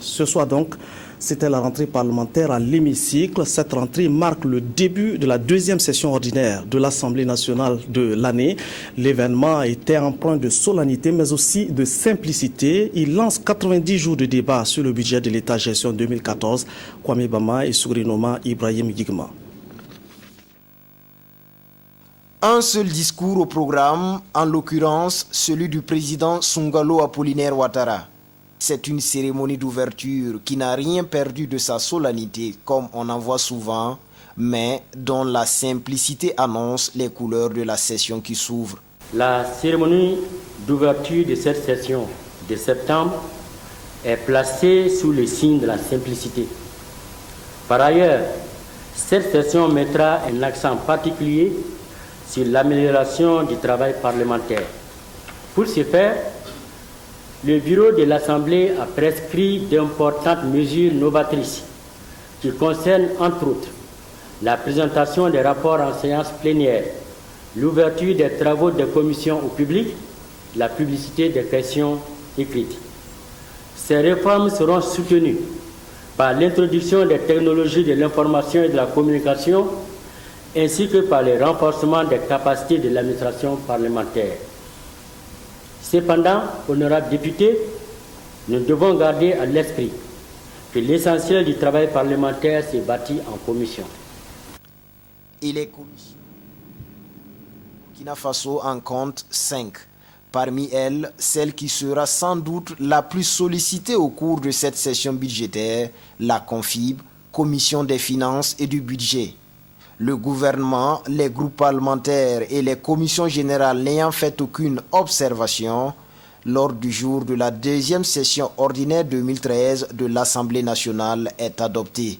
Ce soir donc, c'était la rentrée parlementaire à l'hémicycle. Cette rentrée marque le début de la deuxième session ordinaire de l'Assemblée nationale de l'année. L'événement était empreint de solennité mais aussi de simplicité. Il lance 90 jours de débat sur le budget de l'État gestion 2014. Kwame Bama et Sourinoma Ibrahim Gigma. Un seul discours au programme, en l'occurrence celui du président Sungalo Apollinaire Ouattara. C'est une cérémonie d'ouverture qui n'a rien perdu de sa solennité comme on en voit souvent, mais dont la simplicité annonce les couleurs de la session qui s'ouvre. La cérémonie d'ouverture de cette session de septembre est placée sous le signe de la simplicité. Par ailleurs, cette session mettra un accent particulier sur l'amélioration du travail parlementaire. Pour ce faire, le bureau de l'Assemblée a prescrit d'importantes mesures novatrices qui concernent entre autres la présentation des rapports en séance plénière, l'ouverture des travaux des commissions au public, la publicité des questions écrites. Ces réformes seront soutenues par l'introduction des technologies de l'information et de la communication ainsi que par le renforcement des capacités de l'administration parlementaire. Cependant, honorables députés, nous devons garder à l'esprit que l'essentiel du travail parlementaire s'est bâti en commission. Et les commissions Burkina Faso en compte 5. Parmi elles, celle qui sera sans doute la plus sollicitée au cours de cette session budgétaire, la CONFIB, Commission des finances et du budget. Le gouvernement, les groupes parlementaires et les commissions générales n'ayant fait aucune observation, lors du jour de la deuxième session ordinaire 2013 de l'Assemblée nationale est adopté.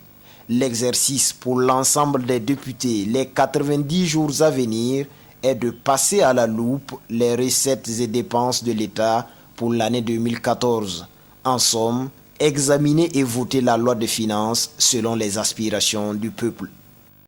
L'exercice pour l'ensemble des députés les 90 jours à venir est de passer à la loupe les recettes et dépenses de l'État pour l'année 2014. En somme, examiner et voter la loi de finances selon les aspirations du peuple.